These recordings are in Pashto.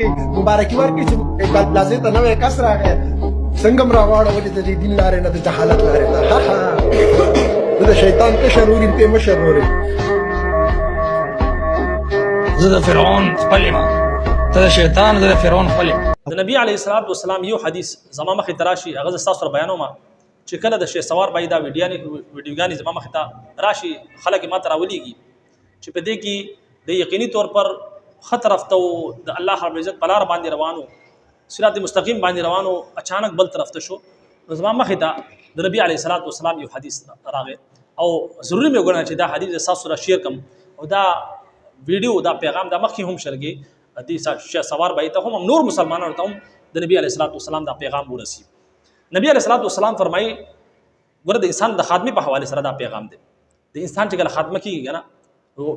کې مبارکي ورکړي چې اقبال پلازې ته نوی کس راغی څنګه م راواړولې د دې دین لارې نه د جهالت لارې ته زه د شیطان کشر ور یم ته یې مشر ور یم زه د فرعون خپل یم ته د شیطان زه د فرعون خپل یم. د نبی علیه الصلاۃ والسلام یو حدیث زما مخې ته راشي هغه زه ستاسو سره بیانوم چې کله د شیخ سوار بای دا ویډیوګانې زما مخې ته راشي خلک یې ما ته راولیږي چې په دې کې د یقیني طور پر ښه طرف ته د الله رب العزت په لاره باندې روانو صراط مستقیم باندې روانو اچانک بل طرف ته شو نو زما مخې ته د نبی علیه الصلاۃ والسلام یو حدیث راغی او ضروري مې وګڼل چې دا حدیث تاسو سره شیر کړم او دا ویډیو دا پیغام دا مخکې هم شرګي د شیخ سوار بای ته هم نور مسلمانانو ته هم د نبی علیه الصلاۃ والسلام دا پیغام ورسي. نبی علیه الصلاۃ والسلام فرمایي ګوره د انسان د خاتمه په حواله سره دا پیغام دی د انسان چې کله خاتمه کیږي نه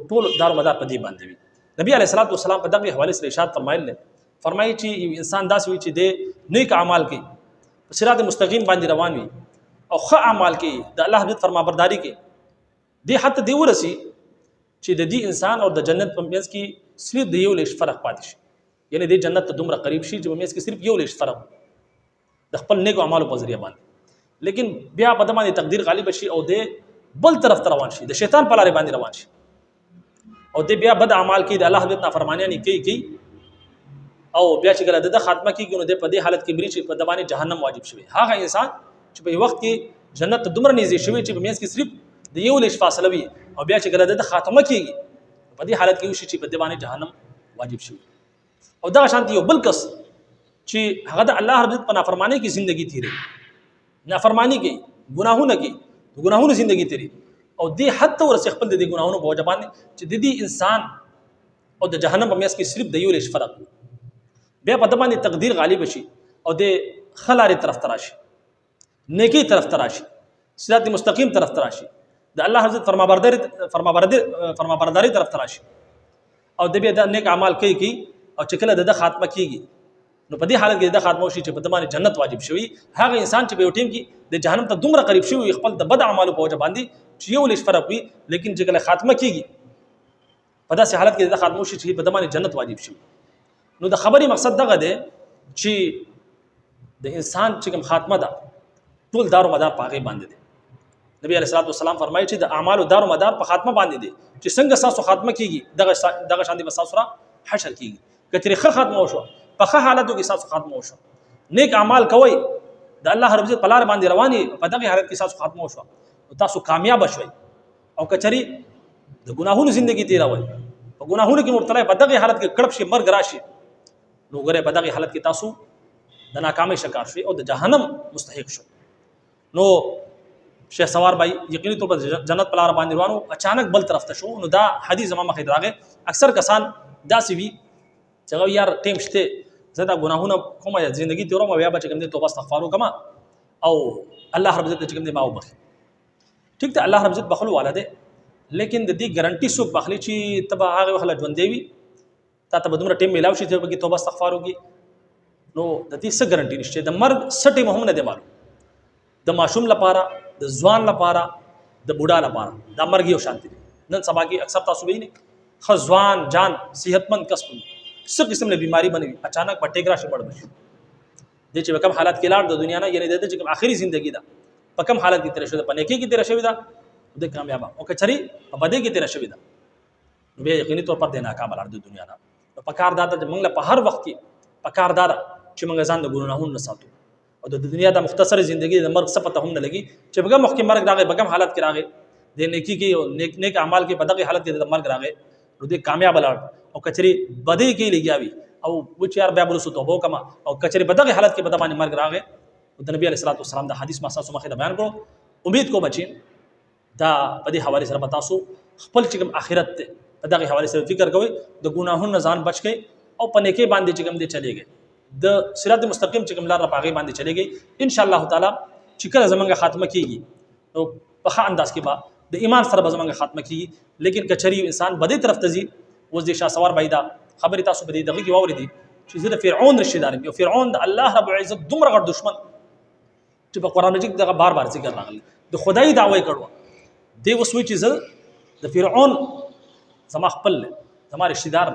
ټول دار مدار په دې باندې وي. نبی علیه الصلاۃ والسلام په دغه حواله سره ارشاد فرمایي چې یو انسان داسې وي چې د نیک اعمال کوي په صراط مستقیم باندې روان وي او ښه اعمال کوي د الله حضرت فرمانبرداري کوي دې حتی دی ورسي چې د دې انسان او د جنت په منځ کې صرف د یو لیش فرق پاتې شي یعنی د جنت ته دومره قریب شي چې په منځ کې صرف یو لیش فرق د خپل نیکو اعمالو په ذریعہ باندې لیکن بیا په دمانه تقدیر غالب شي او د بل طرف ته روان شي د شیطان په لارې باندې روان شي او د بیا بد اعمال کوي د الله حضرت نافرمانیاں کوي او بیا چې کله د خاتمه کیږي نو د په دې حالت کې بری چې په دبانې جهنم واجب شوی هغه انسان چې په وخت کې جنت ته دومره نږدې شوی چې په منځ کې صرف د یو لیش فاصله وي او بیا چې کله د خاتمه کیږي په دې حالت کې وشي چې په دبانې جهنم واجب شوی او دا شانتي یو بل کس چې هغه د الله رب په نافرمانی کې ژوندۍ تیری نافرمانی کوي ګناهونه کوي ګناهونه ژوندۍ تیری او دې حتی ورسې خپل د ګناهونو په وجه باندې چې د دې انسان او د جهنم په میاس کې صرف د یو لیش فرق بیا په دبانې تقدیر غالب شي او د خلاري طرف تراشي نیکی طرف تراشي صراط مستقیم طرف تراشي د الله حضرت فرمانبرداري طرف تراشي او د بیا د نیک اعمال کوي او چې کله د خاتمه کیږي نو په دې حالت کې د خاتمه شي چې په دمانه جنت واجب شوی هغه انسان چې په یو ټیم کې د جهنم ته دومره قریب شوی خپل د بد اعمالو په وجه باندې چې یو لیش فرق وي لیکن چې کله خاتمه کیږي په داسې حالت کې د خاتمه شي چې په دمانه جنت واجب شوی نو د خبرې مقصد دغه دی چې د انسان چې کوم خاتمه ده ټول دار و مدار پاغه باندې دی. نبی علیہ الصلوۃ والسلام فرمایي چې د اعمالو دار و مدار په خاتمه باندې دی چې څنګه تاسو خاتمه کیږي دغه شان دي بس سره حشر کیږي کتري خاتمه وشو په ښه حالتو کې تاسو خاتمه وشو نیک اعمال کوي د الله رب عزت په لار باندې رواني په دغه حالت کې تاسو خاتمه وشو تاسو کامیاب شوي او کچري د ګناهونو ژوندۍ تیروي په ګناهونو کې مبتلا په دغه حالت کې کړب شي مرګ راشي نو ګره په دغه حالت کې تاسو د ناکامۍ شکار شئ او د جهنم مستحق شئ. نو شیخ سوار بای یقیني طور پر جنت په لار باندې روانو اچانک بل طرف ته شو نو دا حدیث زما مخې راغی اکثر کسان داسې وي چې یار ټیم شته زه دا ګناهونه کومه ژوندۍ تیروم بیا به چې کوم دي توبه استغفار وکما او الله رب عزت چې کوم دي ما وبخي ٹھیک ته الله رب عزت بخلو والده لیکن د دې ګارانټي څوک بخلي چې تبه هغه وخت ژوندۍ وي تا ته بدومره ټیم ملاوي شي چې به توبه استغفار وکي نو د دې څه ګارانټي نشته د مرګ سټي مهم نه دی معلوم د ماشوم لپاره د ځوان لپاره د بوډا لپاره دا مرګ یو شانتي نن سبا کې اکثر تاسو وینئ خزوان جان صحتمند کس څه قسم له بیماری بنوي اچانک پټیګ راشي مړ بشي د چې کوم حالت کې لاړ د دنیا نه یعنی د چې کوم اخري ژوندۍ ده په کوم حالت کې تیر شوی ده په نیکی کې تیر شوی ده د کامیاب او کچري په بده کې تیر شوی ده نو بیا یقیني طور پر د ناکام لاړ د دنیا نه په کار داده چې موږ په هر وخت کې په کار داده چې موږ ځان د ګناهونو نه ساتو او د دنیا د مختصر ژوندۍ د مرګ څه پته هم نه لګي چې بګم مخکې مرګ راغی بګم حالت کې راغی د نیکی کې او نیک اعمال کې په دغه حالت کې د مرګ راغی نو د کامیاب لاړ او کچري بده کې لګیاوي او و چې یار بیا بل سو توبه کما او کچري بدغه حالت کې بده باندې مرګ راغی د نبی علیہ الصلوۃ والسلام د حدیث ما تاسو مخه بیان کړو امید کو بچي دا په دې حواله سره تاسو خپل چې کوم اخرت په دغه حواله سره فکر کوئ د ګناهونو ځان بچ کئ او په نیکی باندې چې کوم دې چلےږي د صراط مستقیم چې کوم لار راپاغي باندې چلےږي ان شاء الله تعالی چې کله زمونږه خاتمه کیږي نو په ښه انداز کې با د ایمان سره زمونږه خاتمه کیږي لیکن کچري انسان بدی طرف ته ځي اوس د شاه سوار بایدا خبرې تاسو په دې دغه کې واوریدي چې زه د فرعون رشتہ دار یم فرعون د الله رب العزت دومره غټ دشمن چې په قران مجید دغه بار بار ذکر راغلی د خدای دعوی کړو دی وسوي چې زه د فرعون زما خپل زما رشتہ دار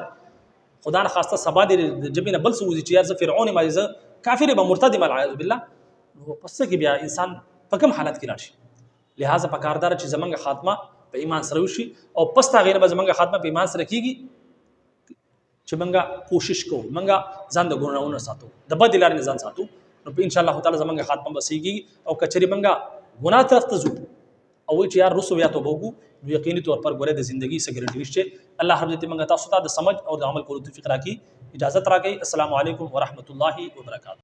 خدا نه خواسته سبا دې جبینه بل سوزي چې یار زه فرعون ما زه کافر به مرتد ما العیاذ بالله نو پس کې بیا انسان په کوم حالت کې راشي لہذا پکاردار چې زمونږ خاتمه په ایمان سره وشي او پس تا غیر به زمونږ خاتمه په ایمان سره کیږي چې مونږه کوشش کوو مونږه ځان د ګناهونو ساتو د بد لارې نه ځان ساتو نو په ان شاء الله تعالی زمونږ خاتمه بسیږي او کچري مونږه ګناه طرف ته ځو او چې یار رسو یا توبه وکړو نو یقیني طور پر ګوره د ژوندۍ څخه ګارانټي نشته الله رب دې موږ تاسو ته د سمج او د عمل کولو توفیق راکړي اجازه راکړي السلام علیکم ورحمت الله وبرکاته